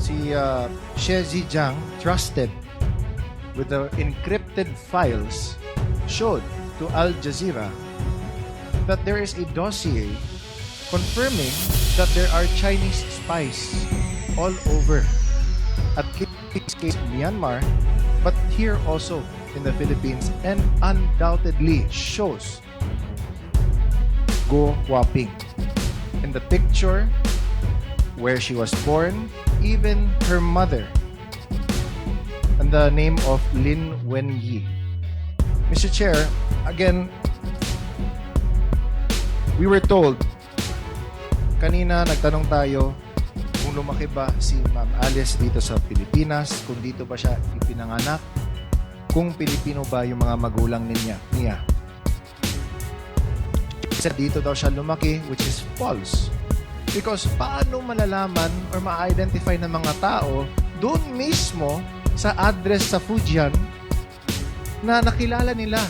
si Xie Zhejiang trusted with the encrypted files showed to Al Jazeera that there is a dossier confirming that there are Chinese spies all over, at least case Myanmar, but here also in the Philippines, and undoubtedly shows Go Huaping in the picture, where she was born, even her mother, and the name of Lin Wenyi. Mr. Chair, again, we were told, kanina nagtanong tayo kung lumaki ba si Ma'am Alice dito sa Pilipinas, kung dito ba siya ipinanganak, kung Pilipino ba yung mga magulang niya. Dito daw siya lumaki, which is false. Because paano malalaman or ma-identify ng mga tao doon mismo sa address sa Fujian na nakilala nila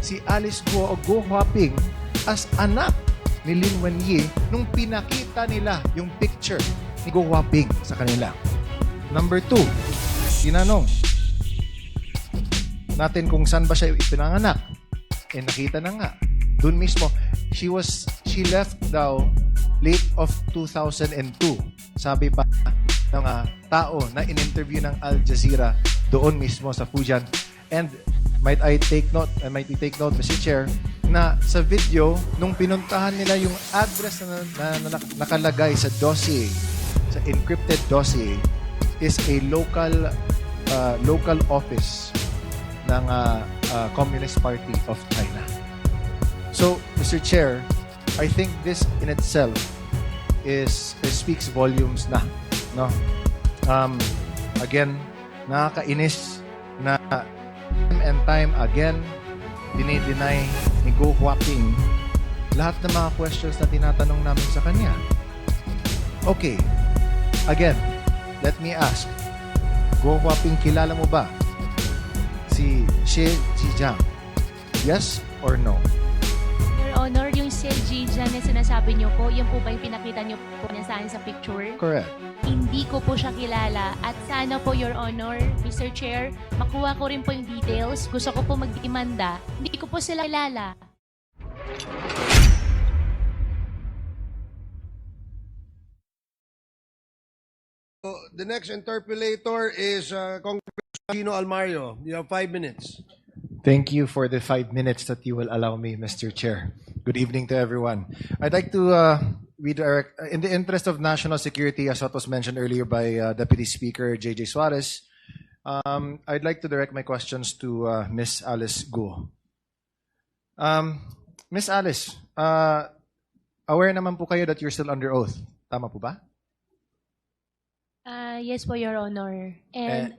si Alice Guo o Go Huaping as anak ni Lin Wenyi nung pinakita nila yung picture ni Go Huaping sa kanila. Number 2, tinanong natin kung saan ba siya ipinanganak. Eh nakita na nga. Doon mismo, she left daw late of 2002. Sabi pa ng tao na in-interview ng Al Jazeera doon mismo sa Fujian. And might we take note, Mr. Chair, na sa video, nung pinuntahan nila yung address na nakalagay sa dossier, sa encrypted dossier, is a local office ng Communist Party of China. So, Mr. Chair, I think this in itself speaks volumes na, no? Again, nakakainis na time and time again dinideny ni Go Huaping lahat ng mga questions na tinatanong namin sa kanya. Okay, again, let me ask, Go Huaping, kilala mo ba si Xie Zhejiang? Yes or no? Your Honor, yung Xie Zhejiang na sinasabi niyo po, yan po ba yung pinakita niyo po niya sa akin sa picture? Correct. Hindi ko po siya kilala. At sana po, Your Honor, Mr. Chair, makuha ko rin po yung details. Gusto ko po magdemanda. Hindi ko po sila kilala. So, the next interpolator is Congressman Gino Almario. You have 5 minutes. Thank you for the 5 minutes that you will allow me, Mr. Chair. Good evening to everyone. I'd like to redirect, in the interest of national security, as what was mentioned earlier by Deputy Speaker J.J. Suarez, I'd like to direct my questions to Ms. Alice Guo. Ms. Alice, aware naman po kayo that you're still under oath. Tama po ba? Yes po, Your Honor. And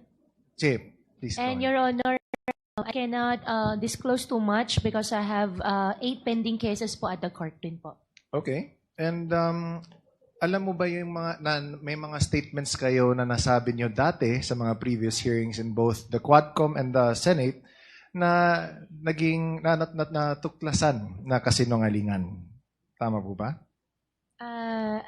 Chief, please go And on. Your Honor, I cannot disclose too much because I have 8 pending cases po at the court din po. Okay. And alam mo ba yung may mga statements kayo na nasabi nyo dati sa mga previous hearings in both the Quadcom and the Senate na naging natuklasan na kasinungalingan? Tama po ba?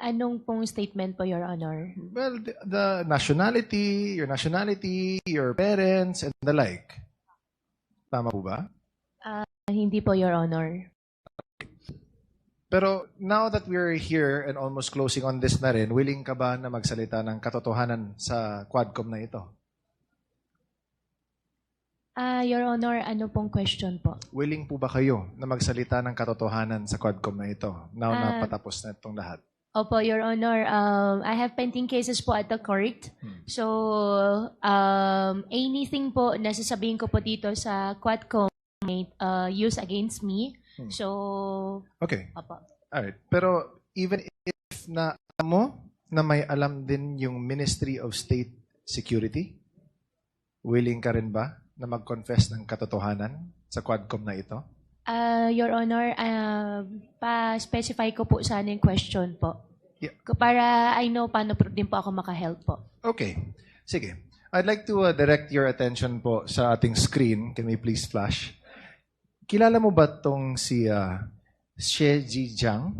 Anong pong statement po, Your Honor? Well, the nationality, your parents, and the like. Tama po ba? Hindi po, Your Honor. Pero now that we're here and almost closing on this na rin, willing ka ba na magsalita ng katotohanan sa Quadcom na ito? Your Honor, ano pong question po? Willing po ba kayo na magsalita ng katotohanan sa Quadcom na ito? Now na patapos na itong lahat. Opo, Your Honor. I have pending cases po at the court. So, anything po na sasabihin ko po dito sa Quadcom may use against me. So, Okay. opo. Alright. Pero even if na mo na may alam din yung Ministry of State Security, willing ka rin ba na mag-confess ng katotohanan sa Quadcom na ito? Your Honor, pa-specify ko po sana yung question po. Yeah. Para I know paano po din po ako makahelp po. Okay. Sige. I'd like to direct your attention po sa ating screen. Can we please flash? Kilala mo ba tong si Xie Zhejiang?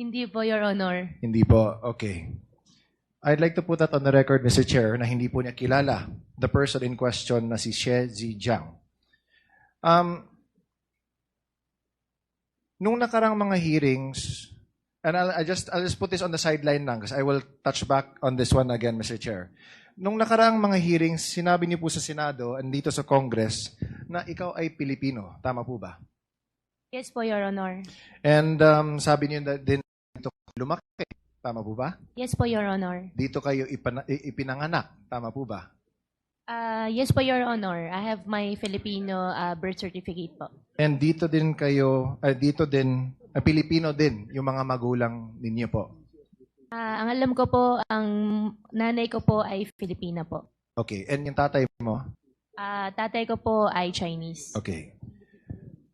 Hindi po, Your Honor. Hindi po. Okay. I'd like to put that on the record, Mr. Chair, na hindi po niya kilala the person in question na si Xie Zijiang. Nung nakarang mga hearings, and I'll just put this on the sideline lang because I will touch back on this one again, Mr. Chair. Nung nakaraang mga hearings, sinabi niyo po sa Senado and dito sa Congress na ikaw ay Pilipino. Tama po ba? Yes po, Your Honor. And sabi niyo na din dito lumaki. Tama po ba? Yes po, Your Honor. Dito kayo ipinanganak. Tama po ba? Yes po, Your Honor. I have my Filipino birth certificate po. And dito din kayo, Pilipino din yung mga magulang ninyo po. Ang alam ko po, ang nanay ko po ay Filipina po. Okay. And yung tatay mo? Tatay ko po ay Chinese. Okay.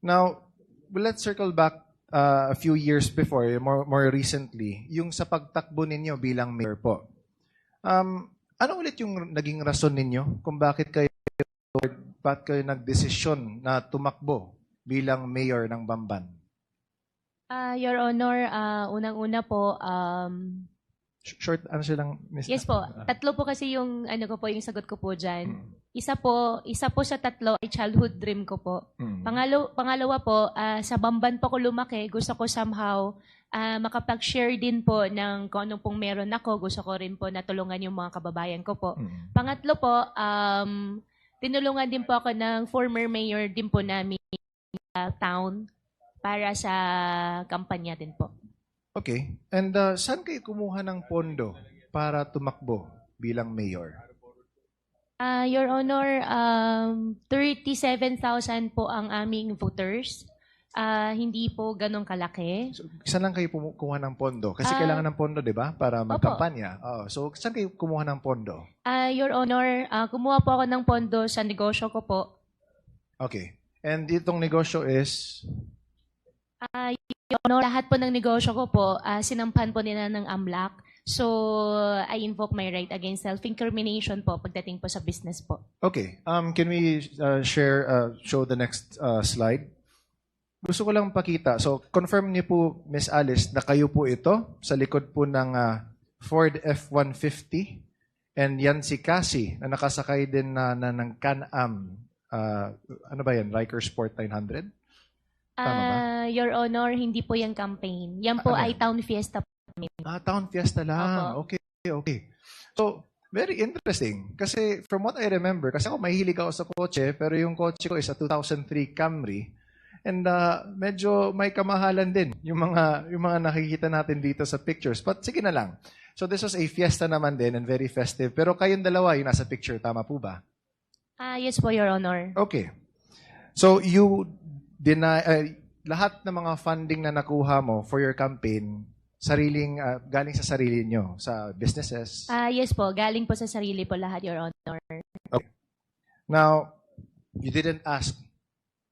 Now, let's circle back a few years before, more recently, yung sa pagtakbo ninyo bilang mayor po. Ano ulit yung naging rason ninyo kung bakit kayo nagdesisyon na tumakbo bilang mayor ng Bamban? Your Honor, unang-una po, Short answer lang, Ms. yes po, tatlo po kasi yung yung sagot ko po diyan. Isa po sa tatlo ay childhood dream ko po. Pangalawa po, sa Bamban po ko lumaki, gusto ko somehow makapag-share din po ng kung anong pong meron ako. Gusto ko rin po natulungan yung mga kababayan ko po. Pangatlo po, tinulungan din po ako ng former mayor din po namin town para sa kampanya din po. Okay. And saan kayo kumuha ng pondo para tumakbo bilang mayor? Your Honor, 37,000 po ang aming voters. Hindi po ganong kalaki. So, saan lang kayo kumuha ng pondo? Kasi kailangan ng pondo, di ba? Para magkampanya. So, saan kayo kumuha ng pondo? Your Honor, kumuha po ako ng pondo sa negosyo ko po. Okay. And itong negosyo is? Your Honor, lahat po ng negosyo ko po, sinampan po nila ng AMLAC. So, I invoke my right against self-incrimination po pagdating po sa business po. Okay. Can we show the next slide? Gusto ko lang pakita. So, confirm niyo po, Miss Alice, na kayo po ito sa likod po ng Ford F-150. And yan si Cassie na nakasakay din ng Can-Am. Ano ba yan? Riker Sport 900? Tama ba? Your Honor, hindi po yung campaign. Yan po ay Town Fiesta po. Town Fiesta lang. Opo. Okay. So, very interesting. Kasi from what I remember, kasi ako mahilig ako sa kotse, pero yung kotse ko is a 2003 Camry. And medyo may kamahalan din yung mga nakikita natin dito sa pictures. But sige na lang. So this was a fiesta naman din and very festive. Pero kayong dalawa yung nasa picture, tama po ba? Yes po, Your Honor. Okay. So you lahat ng mga funding na nakuha mo for your campaign, galing sa sarili nyo, sa businesses? Yes po, galing po sa sarili po lahat, Your Honor. Okay. Now, you didn't ask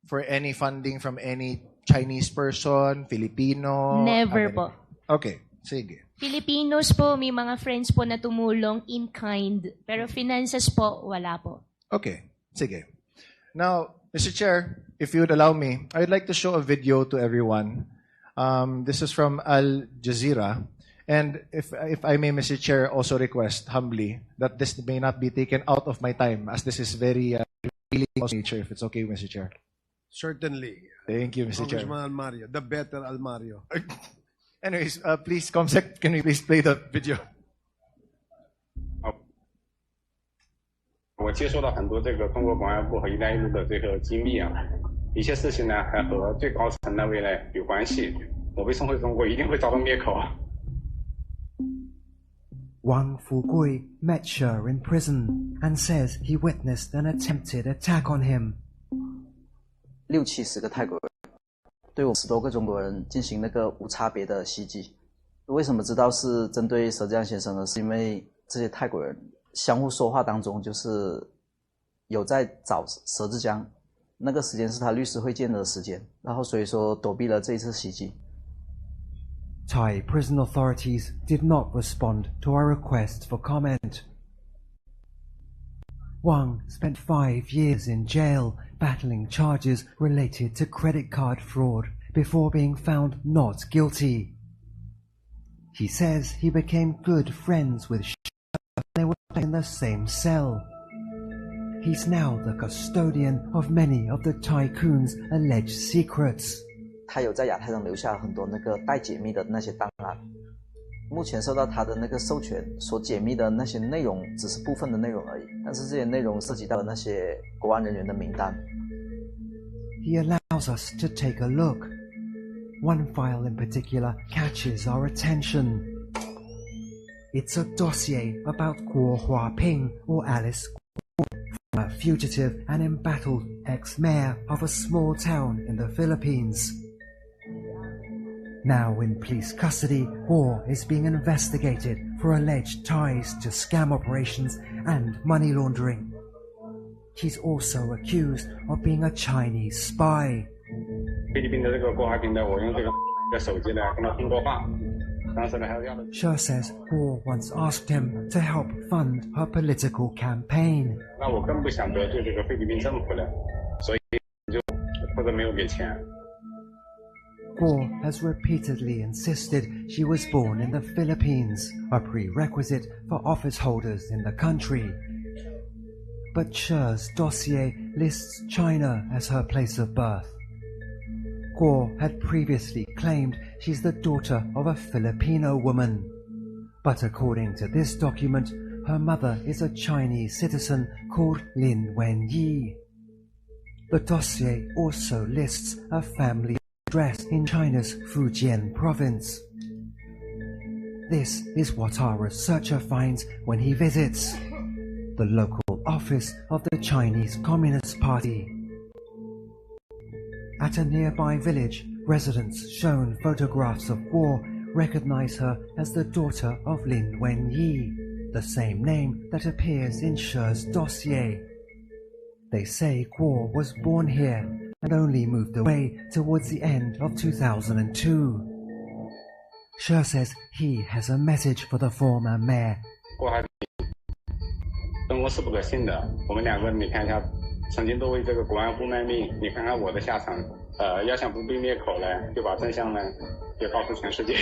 for any funding from any Chinese person, Filipino? Never po. Okay, sige. Filipinos po, may mga friends po na tumulong in kind. Pero finances po, wala po. Okay, sige. Now, Mr. Chair, if you would allow me, I'd like to show a video to everyone. This is from Al Jazeera. And if I may, Mr. Chair, also request humbly that this may not be taken out of my time as this is very revealing of nature, if it's okay, Mr. Chair. Certainly. Thank you, Mr. Chair. Congressman Almario, the better Almario. Anyways, please, Comsec, can we please play the video? 我接收到很多这个中国公安部和“一带一路”的这个机密啊，一些事情呢还和最高层那位呢有关系。我被送回中国，一定会遭到灭口。 Wang Fugui met Sher in prison and says he witnessed an attempted attack on him. 60-70个泰国人对我10多个中国人进行那个无差别的袭击。为什么知道是针对佘志安先生呢？是因为这些泰国人相互说话当中就是有在找佘志江，那个时间是他律师会见的时间，然后所以说躲避了这一次袭击。 Thai prison authorities did not respond to our request for comment. Wang spent 5 years in jail battling charges related to credit card fraud before being found not guilty. He says he became good friends with they were in the same cell. He's now the custodian of many of the tycoon's alleged secrets. 他有在亚太上留下很多那个待解密的那些档案，目前受到他的那个授权所解密的那些内容只是部分的内容而已，但是这些内容涉及到那些国安人员的名单。He allows us to take a look. One file in particular catches our attention. It's a dossier about Guo Huaping, or Alice Guo, a fugitive and embattled ex-mayor of a small town in the Philippines. Now in police custody, Guo is being investigated for alleged ties to scam operations and money laundering. He's also accused of being a Chinese spy. 菲律宾的这个郭华平的，我用这个手机呢跟他通过话，当时呢还要的。 Sher says Guo once asked him to help fund her political campaign. 那我更不想得罪这个菲律宾政府了，所以就或者没有给钱。 Guo has repeatedly insisted she was born in the Philippines, a prerequisite for office holders in the country. But Sher's dossier lists China as her place of birth. Guo had previously claimed she's the daughter of a Filipino woman. But according to this document, her mother is a Chinese citizen called Lin Wenyi. The dossier also lists a family address in China's Fujian province. This is what our researcher finds when he visits the local office of the Chinese Communist Party. At a nearby village, residents shown photographs of Guo recognize her as the daughter of Lin Wenyi, the same name that appears in Sher's dossier. They say Guo was born here and only moved away towards the end of 2002. Sher says he has a message for the former mayor. 郭华平中国是不可信的，我们两个你看一下，曾经都为这个国安部卖命，你看看我的下场。要想不被灭口呢，就把真相呢也告诉全世界。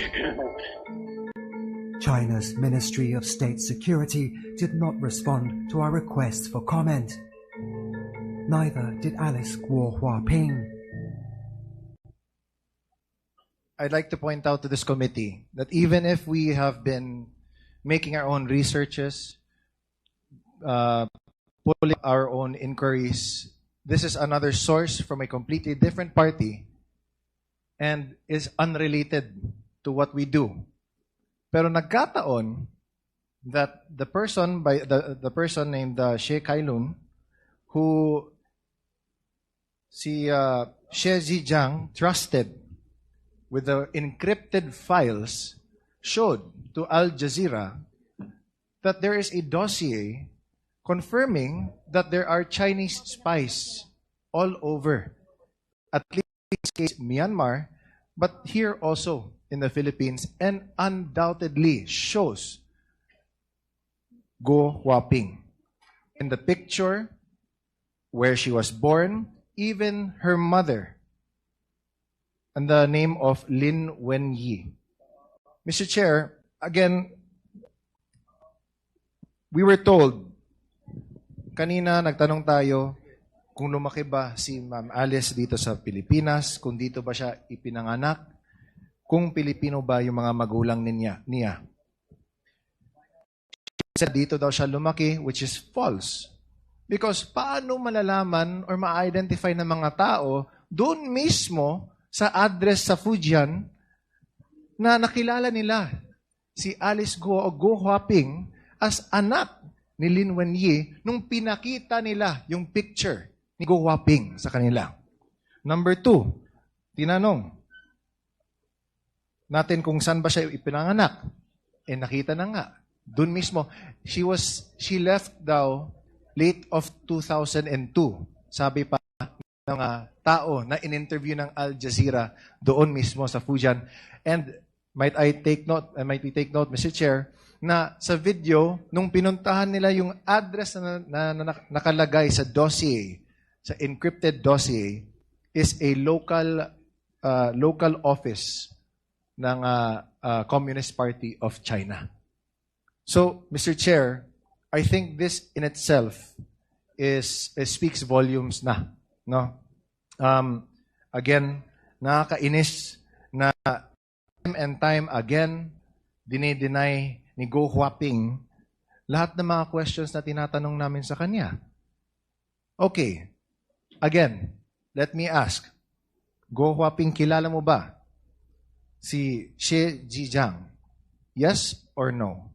China's Ministry of State Security did not respond to our request for comment. Neither did Alice Guo Huaping. I'd like to point out to this committee that even if we have been making our own researches, pulling our own inquiries, this is another source from a completely different party and is unrelated to what we do. Pero nagkataon that the person the person named Xie Kailun, who Xie Zhijiang trusted with the encrypted files, showed to Al Jazeera that there is a dossier confirming that there are Chinese spies all over, at least in this case Myanmar, but here also in the Philippines, and undoubtedly shows Guo Huaping. In the picture, where she was born, even her mother, and the name of Lin Wenyi. Mr. Chair, again, we were told, kanina nagtanong tayo kung lumaki ba si Ma'am Alice dito sa Pilipinas, kung dito ba siya ipinanganak, kung Pilipino ba yung mga magulang niya. Dito daw siya lumaki, which is false. Because paano malalaman or ma-identify ng mga tao doon mismo sa address sa Fujian na nakilala nila si Alice Guo o Guo Huaping as anak ni Lin Wenyi nung pinakita nila yung picture ni Guo Huaping sa kanila. Number 2, tinanong natin kung saan ba siya ipinanganak. Nakita na nga. Doon mismo, she left daw late of 2002. Sabi pa ng tao na in-interview ng Al Jazeera doon mismo sa Fujian. And might we take note, Mr. Chair, na sa video, nung pinuntahan nila yung address na nakalagay sa dossier, sa encrypted dossier, is a local office ng Communist Party of China. So, Mr. Chair, I think this in itself speaks volumes na, no? Again, nakakainis na time and time again dinideny ni Go Huaping lahat ng mga questions na tinatanong namin sa kanya. Okay. Again, let me ask. Go Huaping, kilala mo ba si Xie Zhijiang? Yes or no?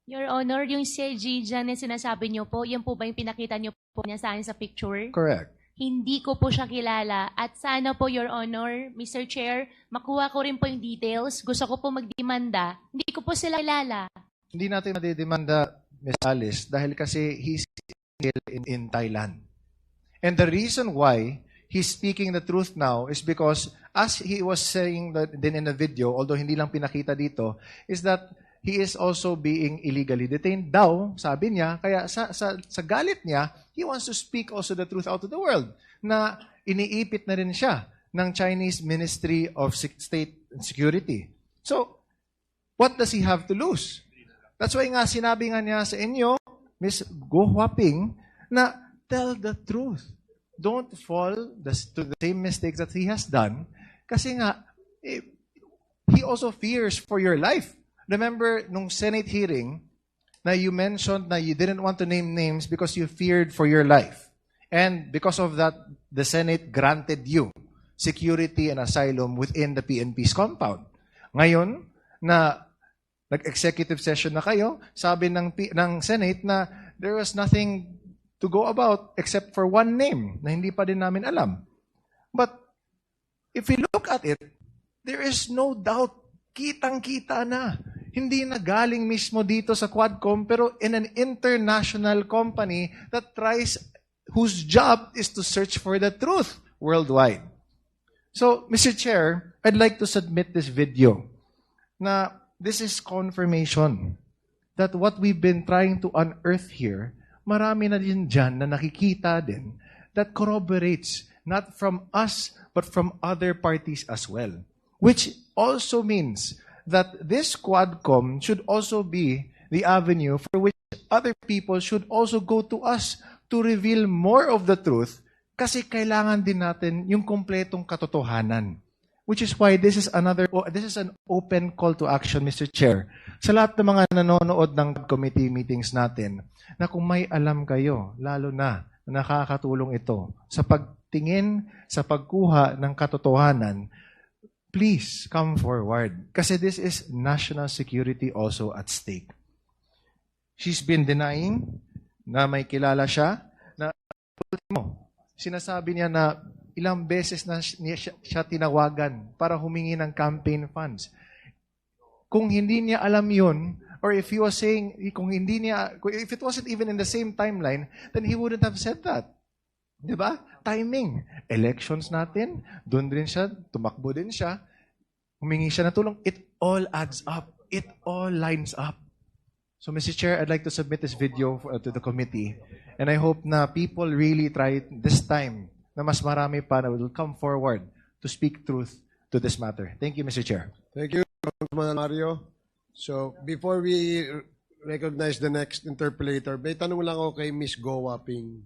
Your Honor, yung si Jijan na sinasabi niyo po, yan po ba yung pinakita niyo po niya sa akin sa picture? Correct. Hindi ko po siya kilala. At sana po, Your Honor, Mr. Chair, makuha ko rin po yung details. Gusto ko po magdemanda. Hindi ko po sila kilala. Hindi natin madidemanda, Ms. Alice, dahil kasi he's still in Thailand. And the reason why he's speaking the truth now is because, as he was saying din in the video, although hindi lang pinakita dito, is that he is also being illegally detained daw, sabi niya. Kaya sa galit niya, he wants to speak also the truth out to the world na iniipit na rin siya ng Chinese Ministry of State Security. So, what does he have to lose? That's why nga sinabi nga niya sa inyo, Ms. Go Huaping, na tell the truth. Don't fall to the same mistakes that he has done. Kasi nga, he also fears for your life. Remember, nung Senate hearing, na you mentioned na you didn't want to name names because you feared for your life. And because of that, the Senate granted you security and asylum within the PNP's compound. Ngayon, na nag-executive session na kayo, sabi ng Senate na there was nothing to go about except for one name na hindi pa din namin alam. But if we look at it, there is no doubt, kitang-kita na. Hindi na galing mismo dito sa Quadcom, pero in an international company that whose job is to search for the truth worldwide. So, Mr. Chair, I'd like to submit this video na this is confirmation that what we've been trying to unearth here, marami na din dyan na nakikita din that corroborates not from us but from other parties as well. Which also means that this Quadcom should also be the avenue for which other people should also go to us to reveal more of the truth kasi kailangan din natin yung kumpletong katotohanan. Which is why this is an open call to action, Mr. Chair. Sa lahat ng mga nanonood ng committee meetings natin, na kung may alam kayo, lalo na nakakatulong ito sa pagtingin, sa pagkuha ng katotohanan, please come forward. Kasi this is national security also at stake. She's been denying na may kilala siya, na sinasabi niya na ilang beses na siya tinawagan para humingi ng campaign funds. Kung hindi niya alam yun, or if he was saying, if it wasn't even in the same timeline, then he wouldn't have said that. Diba? Timing. Elections natin, doon din siya, tumakbo din siya, humingi siya ng tulong. It all adds up. It all lines up. So, Mr. Chair, I'd like to submit this video to the committee. And I hope na people really try this time na mas marami pa na will come forward to speak truth to this matter. Thank you, Mr. Chair. Thank you, Congressman Mario. So, before we recognize the next interpellator, may tanong lang ako kay Miss Go Huaping.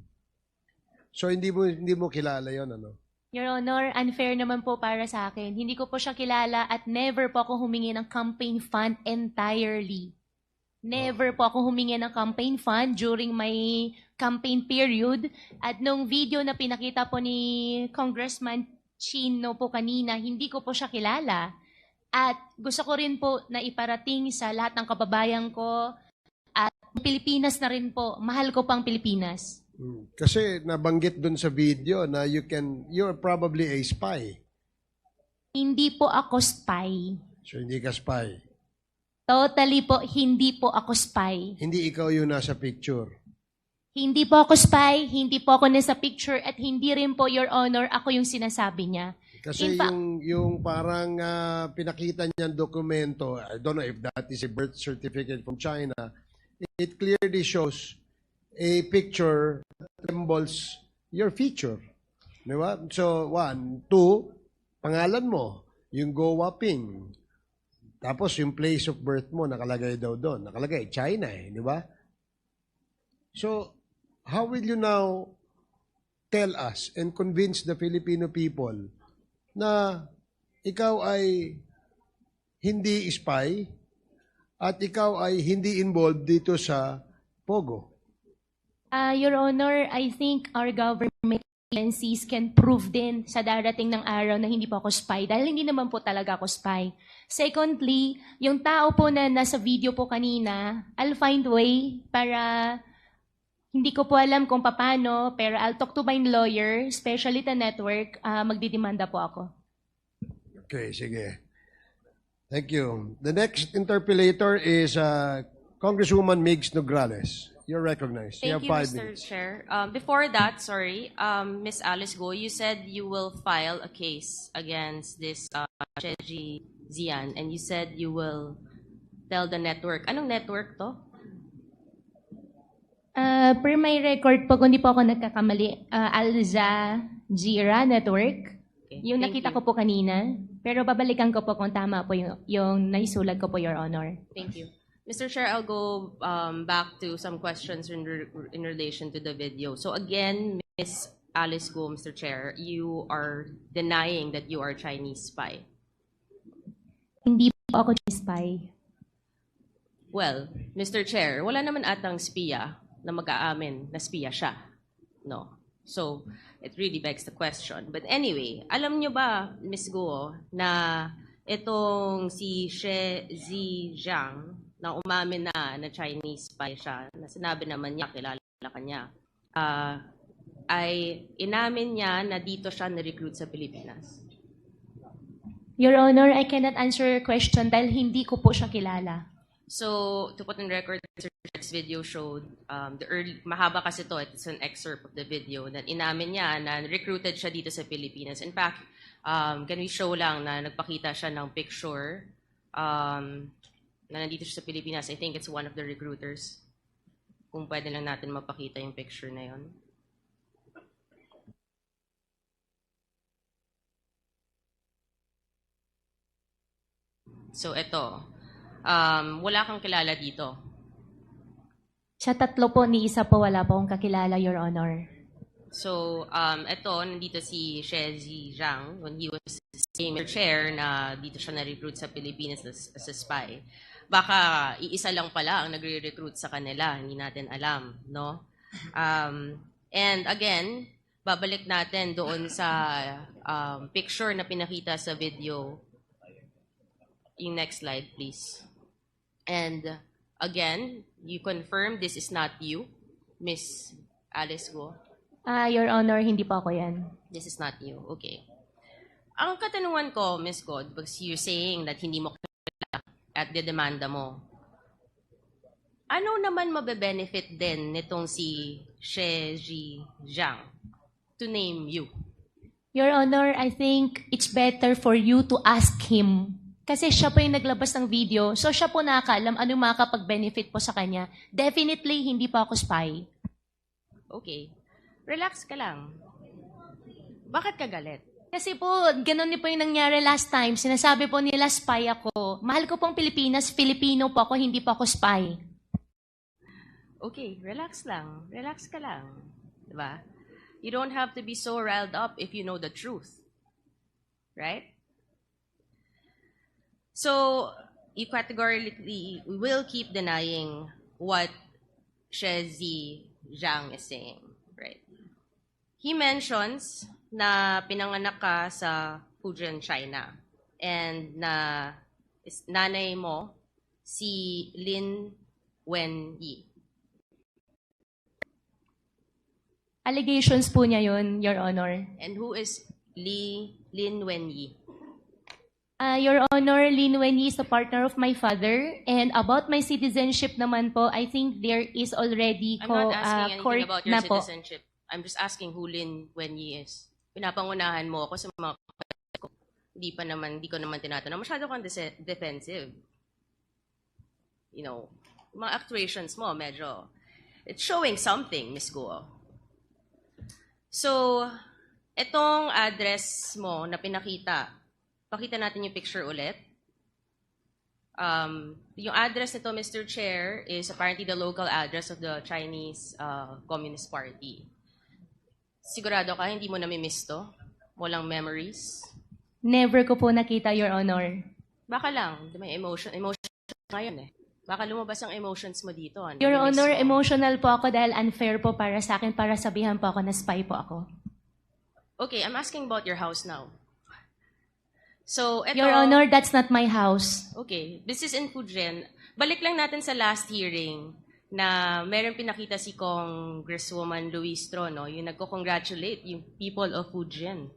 So, hindi mo kilala yon, ano? Your Honor, unfair naman po para sa akin. Hindi ko po siya kilala at never po ako humingi ng campaign fund entirely. Never po ako humingi ng campaign fund during my campaign period. At nung video na pinakita po ni Congressman Chino po kanina, hindi ko po siya kilala. At gusto ko rin po na iparating sa lahat ng kababayan ko at Pilipinas na rin po. Mahal ko pang Pilipinas. Kasi nabanggit dun sa video na you're probably a spy. Hindi po ako spy. So, hindi ka spy. Totally po, hindi po ako spy. Hindi ikaw yung nasa picture. Hindi po ako spy, hindi po ako nasa picture, at hindi rin po, Your Honor, ako yung sinasabi niya. Kasi yung parang pinakita niyang dokumento, I don't know if that is a birth certificate from China, it clearly shows a picture that resembles your feature. Di ba? So, 1, 2, pangalan mo, yung Go Huaping. Tapos yung place of birth mo nakalagay daw doon. Nakalagay, China eh, di ba? So, how will you now tell us and convince the Filipino people na ikaw ay hindi spy at ikaw ay hindi involved dito sa Pogo? Your Honor, I think our government agencies can prove din sa darating ng araw na hindi po ako spy dahil hindi naman po talaga ako spy. Secondly, yung tao po na nasa video po kanina, I'll find way para hindi ko po alam kung paano, pero I'll talk to my lawyer, especially the network, magdidemanda po ako. Okay, sige. Thank you. The next interpellator is Congresswoman Migs Nograles. You're recognized. Thank you, have 5 Mr. minutes. Chair. Before that, sorry, Ms. Alice Go, you said you will file a case against this Cheji Zian, and you said you will tell the network. Anong network to? Per my record po, kung di po ako nagkakamali, Al Jazeera Network. Okay, Yung thank nakita you. ko po kanina. Pero babalikan ko po kung tama po yung naisulat ko po, Your Honor. Thank you. Mr. Chair, I'll go back to some questions in relation to the video. So again, Ms. Alice Go, Mr. Chair, you are denying that you are a Chinese spy. Hindi po ako spy. Well, Mr. Chair, wala naman atang spiya na mag-aamin na spiya siya. No. So, it really begs the question. But anyway, alam nyo ba, Ms. Guo, na itong si She Zhejiang, na umamin na Chinese spy siya, na sinabi naman niya, kilala ka niya, ay inamin niya na dito siya na-recruit sa Pilipinas. Your Honor, I cannot answer your question dahil hindi ko po siya kilala. So, to put on record, this video showed, mahaba kasi to, it's an excerpt of the video, that inamin niya na recruited siya dito sa Pilipinas. In fact, can we show lang na nagpakita siya ng picture na nandito siya sa Pilipinas. I think it's one of the recruiters. Kung pwede lang natin mapakita yung picture na yon. So, ito. Wala kang kilala dito. Sa tatlo po, ni isa po wala po akong kakilala, Your Honor. So, ito, nandito si She Zhejiang when he was saying chair na dito siya na-recruit sa Pilipinas as a spy. Baka iisa lang pala ang nagre-recruit sa kanila, hindi natin alam, no? And again, babalik natin doon sa picture na pinakita sa video. Yung next slide, please. And again, you confirm this is not you, Miss Alice Go. Your Honor, hindi po ako yan. This is not you. Okay. Ang katanungan ko, Miss God, because you're saying that hindi mo kilala at dedemanda mo, ano naman mabe-benefit din nitong si She Zhejiang to name you? Your Honor, I think it's better for you to ask him. Kasi siya po yung naglabas ng video, so siya po nakakaalam anong makakapag-benefit po sa kanya. Definitely, hindi pa ako spy. Okay. Relax ka lang. Bakit ka galit? Kasi po, ganun din po yung nangyari last time. Sinasabi po nila spy ako. Mahal ko pong Pilipinas, Filipino po ako, hindi pa ako spy. Okay, relax lang. Relax ka lang. Diba? You don't have to be so riled up if you know the truth. Right? So, you categorically will keep denying what She Zhejiang is saying. Right? He mentions na pinanganak ka sa Fujian, China. And na nanay mo si Lin Wenyi. Allegations po niya yun, Your Honor. And who is Lin Wenyi? Your Honor, Lin Wenyi is a partner of my father. And about my citizenship naman po, I think there is already I'm not asking court anything about your na po. citizenship. I'm just asking who Lin Wenyi is. Pinapangunahan mo ako sa mga ko. Hindi ko naman tinatanong. Masyado kang defensive. You know, mga actuations mo, medyo, it's showing something, Miss Guo. So, etong address mo na pinakita, pakita natin yung picture ulit. yung address nito, Mr. Chair, is apparently the local address of the Chinese Communist Party. Sigurado ka, hindi mo namimiss to? Walang memories? Never ko po nakita, Your Honor. Baka lang, may emotion ngayon eh. Baka lumabas ang emotions mo dito. Ano? Your Namimiss Honor, mo. emotional po ako dahil unfair po para sa akin para sabihan po ako na spy po ako. Okay, I'm asking about your house now. So, eto, Your Honor, that's not my house. okay, this is in Fujian. Balik lang natin sa last hearing na meron pinakita si Congresswoman Luistro, no? Yung nagko-congratulate yung people of Fujian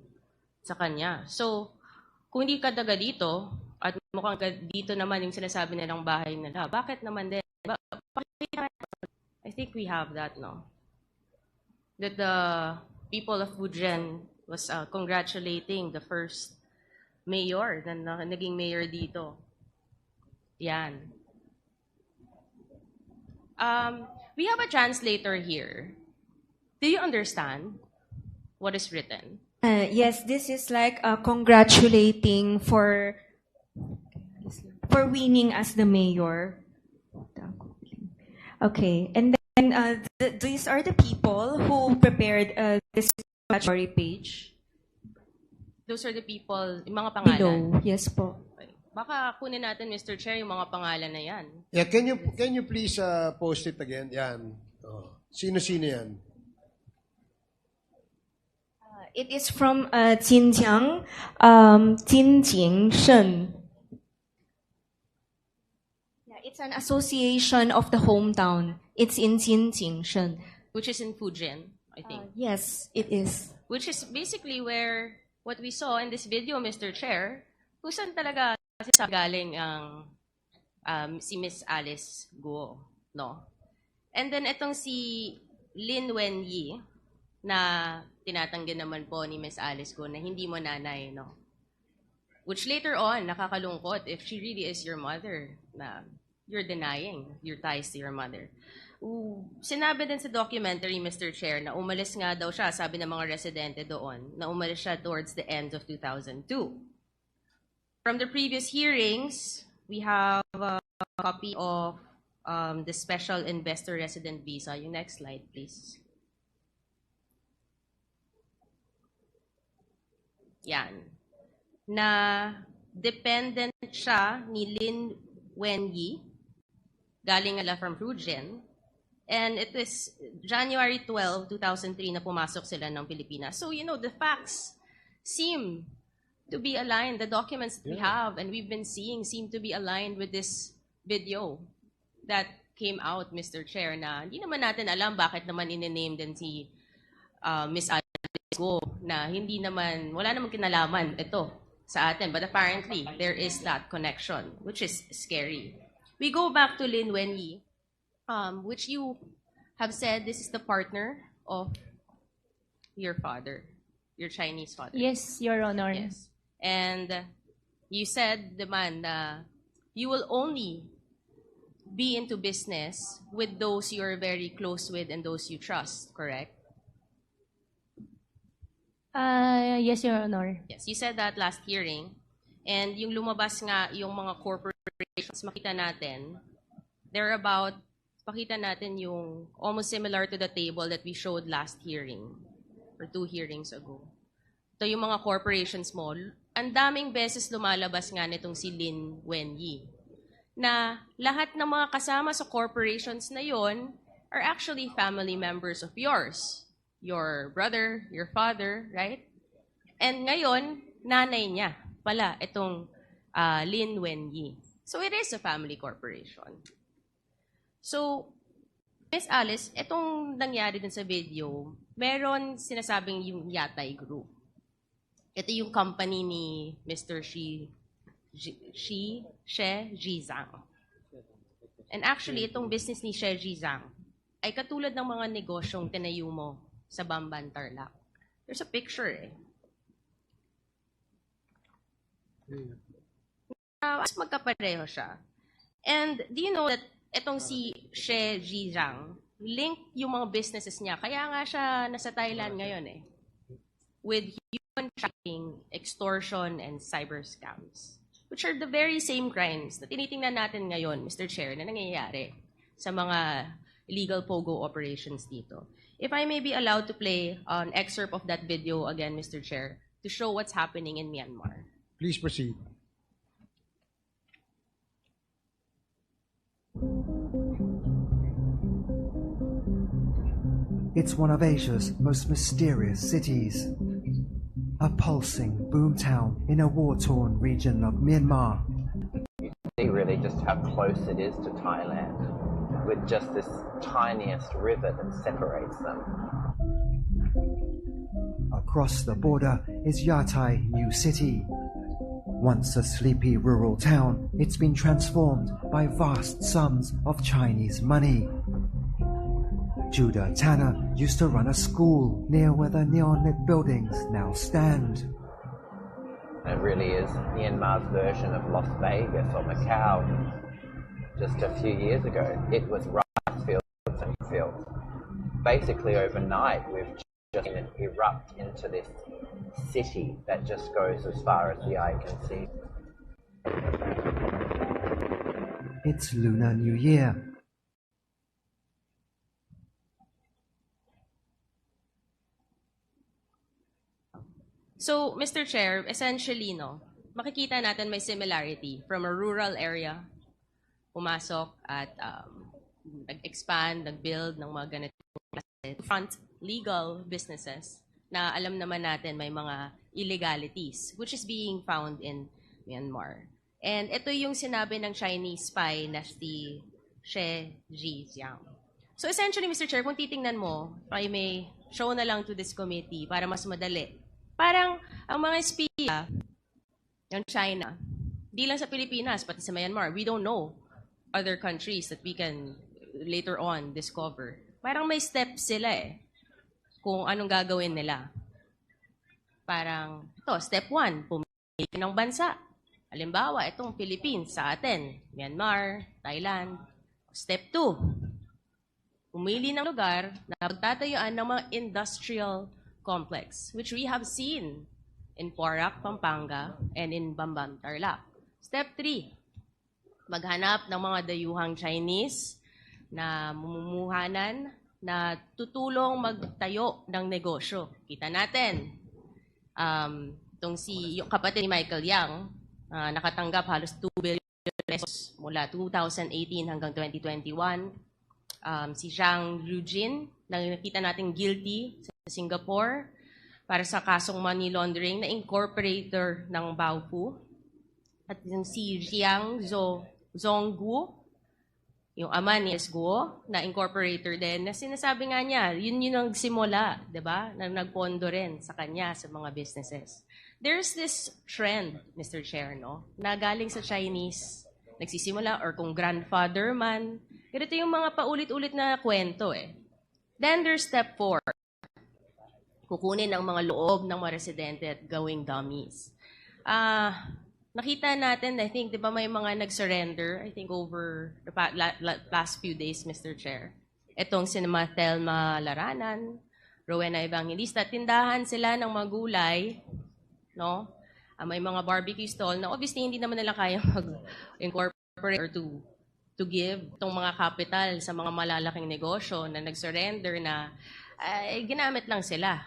sa kanya. So, kung hindi ka taga dito, at mukhang dito naman yung sinasabi nilang bahay nila, bakit naman din? I think we have that, no? That the people of Fujian was congratulating the first mayor na naging mayor dito. Yan. We have a translator here. Do you understand what is written? Yes, this is like congratulating for winning as the mayor. Okay, and then these are the people who prepared this congratulatory page. Those are the people, yung mga pangalan. Below, yes po. Okay. Baka kunin natin, Mr. Chair, yung mga pangalan na yan. Yeah, can you please post it again? Yan. Oh. Sino-sino yan? It is from Xinjiang, Jinjing Shen. Yeah, it's an association of the hometown. It's in Jinjing Shen. Which is in Fujian, I think. Yes, it is. Which is basically where what we saw in this video, Mr. Chair, kung saan talaga kasi galing ang si Miss Alice Guo, no? And then itong si Lin Wenyi na tinatanggi naman po ni Miss Alice Guo na hindi mo nanay, no? Which later on, nakakalungkot if she really is your mother, na you're denying your ties to your mother. Sinabi din sa documentary, Mr. Chair, na umalis nga daw siya, sabi ng mga residente doon, na umalis siya towards the end of 2002. From the previous hearings, we have a copy of the special investor resident visa. Yung next slide, please. Yan. Na dependent siya ni Lin Wenyi, galing nga from Fujian. And it is January 12, 2003 na pumasok sila ng Pilipinas. So, you know, the facts seem to be aligned. The documents that we have and we've been seeing seem to be aligned with this video that came out, Mr. Chair, na hindi naman natin alam bakit naman in-name din si Miss Alice Guo na hindi naman, wala namang kinalaman ito sa atin. But apparently, there is that connection, which is scary. We go back to Lin Wenyi, which you have said this is the partner of your father, your Chinese father. Yes, Your Honor. Yes. And you said, naman, na you will only be into business with those you're very close with and those you trust, correct? Yes, Your Honor. Yes, you said that last hearing. And yung lumabas nga, yung mga corporations, makita natin, they're about, pakita natin yung almost similar to the table that we showed last hearing, or 2 hearings ago. Ito yung mga corporations mo. Ang daming beses lumalabas nga nitong si Lin Wenyi, na lahat ng mga kasama sa corporations na yon are actually family members of yours. Your brother, your father, right? And ngayon, nanay niya pala itong Lin Wenyi. So it is a family corporation. So, Miss Alice, itong nangyari din sa video, meron sinasabing yung Yatay Group. Ito yung company ni Mr. She Zhizang. And actually, itong business ni She Zhizang ay katulad ng mga negosyong tinayo mo sa Bamban, Tarlac. There's a picture eh. Mas magkapareho siya. And do you know that etong si She Zhizang, link yung mga businesses niya. Kaya nga siya nasa Thailand ngayon eh. With human trafficking, extortion, and cyber scams. which are the very same crimes na tinitingnan natin ngayon, Mr. Chair, na nangyayari sa mga illegal POGO operations dito. If I may be allowed to play an excerpt of that video again, Mr. Chair, to show what's happening in Myanmar. Please proceed. It's one of Asia's most mysterious cities. A pulsing boomtown in a war-torn region of Myanmar. You see really just how close it is to Thailand, with just this tiniest river that separates them. Across the border is Yatai New City. Once a sleepy rural town, it's been transformed by vast sums of Chinese money. Judah Tanner used to run a school near where the neon-lit buildings now stand. It really is Myanmar's version of Las Vegas or Macau. Just a few years ago, it was rice fields and fields. Basically, overnight, we've just seen it erupt into this city that just goes as far as the eye can see. It's Lunar New Year. So, Mr. Chair, essentially, no, makikita natin may similarity from a rural area, pumasok at nag-expand, nag-build ng mga ganitong klase, front legal businesses na alam naman natin may mga illegalities, which is being found in Myanmar. And ito yung sinabi ng Chinese spy na si She Zhijiang. So essentially, Mr. Chair, kung titingnan mo, I may show na lang to this committee para mas madali. Parang ang mga espiya ng China, di lang sa Pilipinas, pati sa Myanmar, we don't know other countries that we can later on discover. Parang may steps sila kung anong gagawin nila. Parang, ito, step 1, pumili ng bansa. Halimbawa, itong Philippines sa atin, Myanmar, Thailand. Step 2, pumili ng lugar na pagtatayuan ng mga industrial complex, which we have seen in Porac, Pampanga, and in Bamban, Tarlac. Step 3, maghanap ng mga dayuhang Chinese na mumumuhanan na tutulong magtayo ng negosyo. Kita natin, yung kapatid ni Michael Yang, nakatanggap halos 2 billion pesos mula 2018 hanggang 2021. Si Zhang Yujin, na nakita natin guilty sa Singapore para sa kasong money laundering na incorporator ng Baofu. At yung si Jiang Zhonggu, yung ama ni Guo, na incorporator din, na sinasabi nga niya, yun ang nagsimula, diba? Na nagpondo rin sa kanya sa mga businesses. There's this trend, Mr. Chair, no? Na galing sa Chinese, nagsisimula, or kung grandfather man, ganito yung mga paulit-ulit na kwento Then there's step 4. Kukunin ang mga loob ng mga residente at gawing dummies. Nakita natin, I think, di ba may mga nag-surrender, I think over the last few days, Mr. Chair. Itong sina Thelma Laranan, Rowena Evangelista, tindahan sila ng mga gulay, no? May mga barbecue stall na obviously hindi naman nila kaya mag-incorporate or to give itong mga capital sa mga malalaking negosyo na nag-surrender na ginamit lang sila.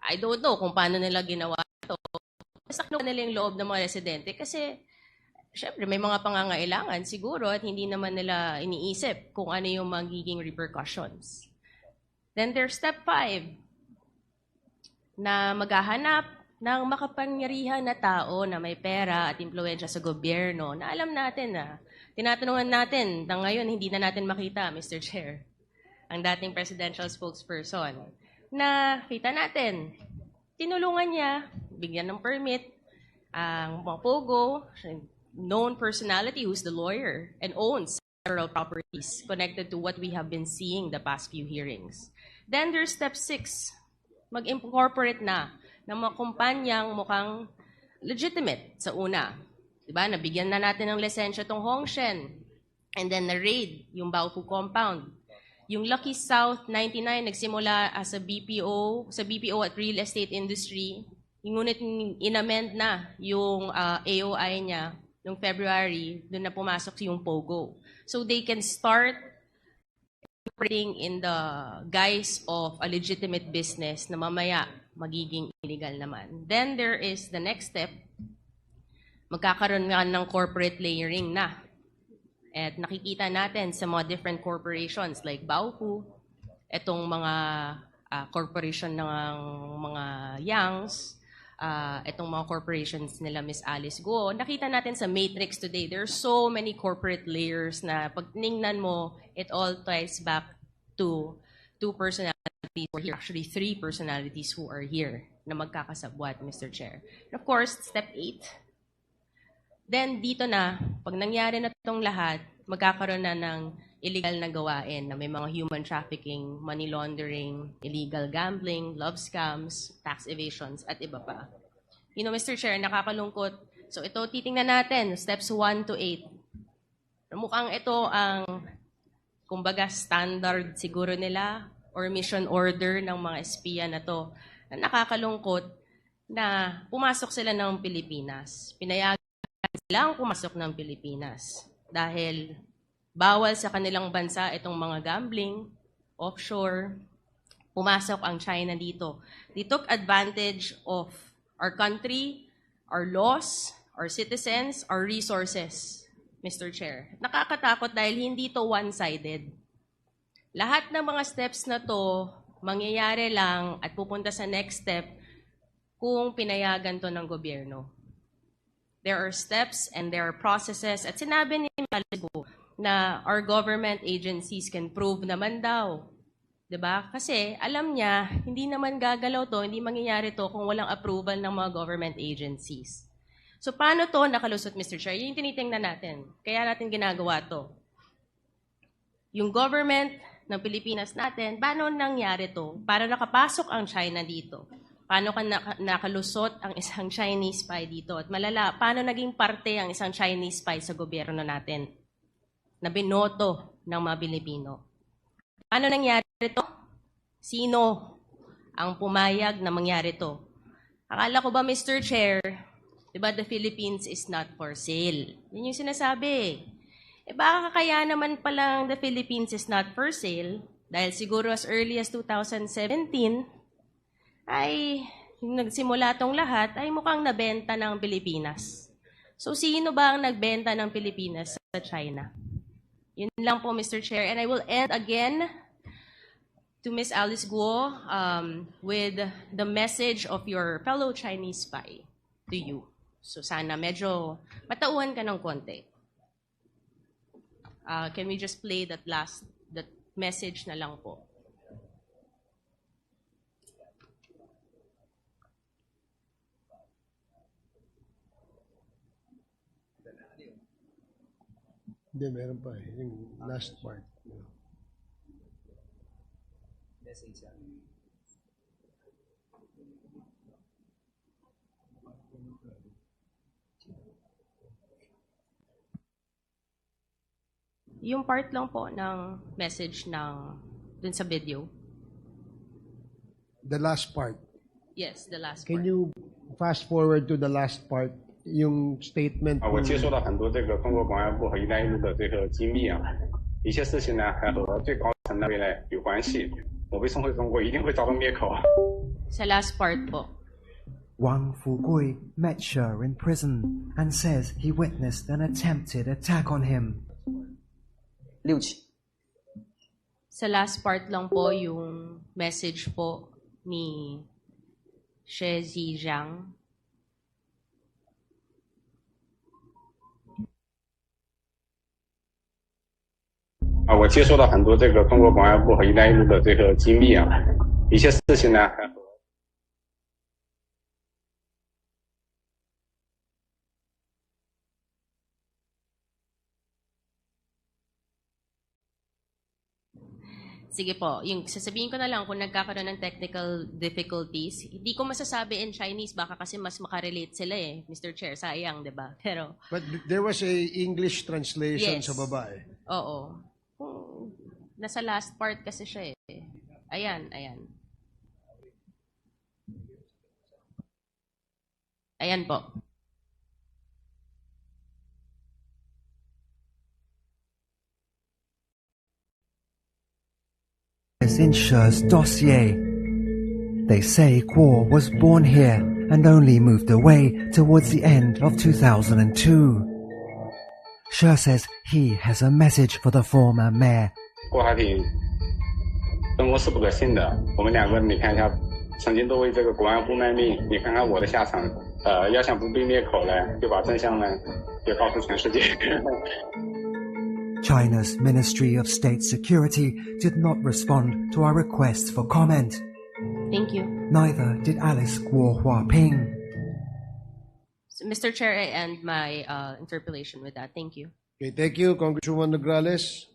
I don't know kung paano nila ginawa ito. Sakno nila yung loob ng mga residente kasi syempre may mga pangangailangan siguro at hindi naman nila iniisip kung ano yung magiging repercussions. Then there's step 5 na maghahanap ng makapangyarihan na tao na may pera at impluwensya sa gobyerno na alam natin na tinatanungan natin na ngayon hindi na natin makita, Mr. Chair, ang dating presidential spokesperson, na kita natin, tinulungan niya, bigyan ng permit, ang mga POGO, known personality who's the lawyer, and owns several properties connected to what we have been seeing the past few hearings. Then there's step 6, mag-incorporate na ng mga kumpanyang mukhang legitimate sa una. Diba? Nabigyan na natin ng lisensya tong Hongshen. And then na-raid yung Baofu compound. Yung Lucky South 99 nagsimula as a BPO, sa BPO at real estate industry. Ngunit inamend na yung AOI niya Noong February, doon na pumasok yung POGO. So they can start operating in the guise of a legitimate business na mamaya magiging illegal naman. Then there is the next step, magkakaroon nga ng corporate layering na. At nakikita natin sa mga different corporations like Baofu, itong mga corporation ng mga Yangs, itong mga corporations nila Miss Alice Guo. Nakita natin sa Matrix today, there are so many corporate layers na pag tinignan mo, it all ties back to two personalities who are here. Actually, three personalities who are here na magkakasabwat, Mr. Chair. And of course, step 8. Then dito na, pag nangyari na itong lahat, magkakaroon na ng illegal na gawain na may mga human trafficking, money laundering, illegal gambling, love scams, tax evasions, at iba pa. You know, Mr. Chair, nakakalungkot. So ito, titingnan natin, steps 1 to 8. Mukhang ito ang, kumbaga, standard siguro nila or mission order ng mga espiya na to. Na nakakalungkot na pumasok sila ng Pilipinas. Pinayagan silang pumasok ng Pilipinas dahil bawal sa kanilang bansa itong mga gambling, offshore. Pumasok ang China dito. They took advantage of our country, our laws, our citizens, our resources, Mr. Chair. Nakakatakot dahil hindi to one-sided. Lahat ng mga steps na to, mangyayari lang at pupunta sa next step kung pinayagan to ng gobyerno. There are steps and there are processes. At sinabi ni Malibu na our government agencies can prove naman daw. 'Di ba? Kasi alam niya, hindi naman gagalaw to, hindi mangyayari to kung walang approval ng mga government agencies. So paano to nakalusot, Mr. Chair? Yun yung tinitingnan natin. Kaya natin ginagawa to. Yung government ng Pilipinas natin, paano nangyari to? Para nakapasok ang China dito? Paano ka nakalusot ang isang Chinese spy dito? At malala, paano naging parte ang isang Chinese spy sa gobyerno natin na binoto ng mga Pilipino? Paano nangyari ito? Sino ang pumayag na mangyari ito? Akala ko ba, Mr. Chair, diba the Philippines is not for sale? Yun yung sinasabi. Baka kaya naman palang the Philippines is not for sale dahil siguro as early as 2017, ay nagsimula tong lahat ay mukhang nabenta ng Pilipinas. So sino ba ang nagbenta ng Pilipinas sa China? Yun lang po, Mr. Chair. And I will end again to Miss Alice Guo with the message of your fellow Chinese spy to you. So sana medyo matauhan ka ng konti. Can we just play that message na lang po? Hindi, meron pa eh. Yung last part. Yung part lang po ng message ng dun sa video. The last part. Yes, the last Can part. you fast forward to the last part? Yung statement. 我接收到很多这个中国公安部和“一带一路”的这个机密啊，一些事情呢还和最高层那边呢有关系。我被送回中国一定会遭到灭口。 Sa last part po. Wang Fugui met She in prison and says he witnessed an attempted attack on him. 六起 Sa last part lang po yung message po ni She Zizhang. 我接收到很多这个中国公安部和“一带一路”的这个机密啊，一些事情呢还和 Sige po, yung sasabihin ko na lang kung nagkakaroon ng technical difficulties, hindi ko masasabi in Chinese, baka kasi mas makarelate sila eh, Mr. Chair, sayang, di ba? Pero, But there was a English translation Yes. sa baba eh. oo. Nasa last part kasi siya eh. Ayan, ayan. Ayan po. is in She's dossier. They say Kuo was born here and only moved away towards the end of 2002. She says he has a message for the former mayor. 郭海平跟我是不可信的，我们两个你看一下，曾经都为这个国安部卖命，你看看我的下场。要想不必灭口呢，就把真相呢，就告诉全世界。China's Ministry of State Security did not respond to our requests for comment. Thank you. Neither did Alice Guo Huaping. So, Mr. Chair, I end my interpellation with that. Thank you. Okay, thank you, Congresswoman Nograles.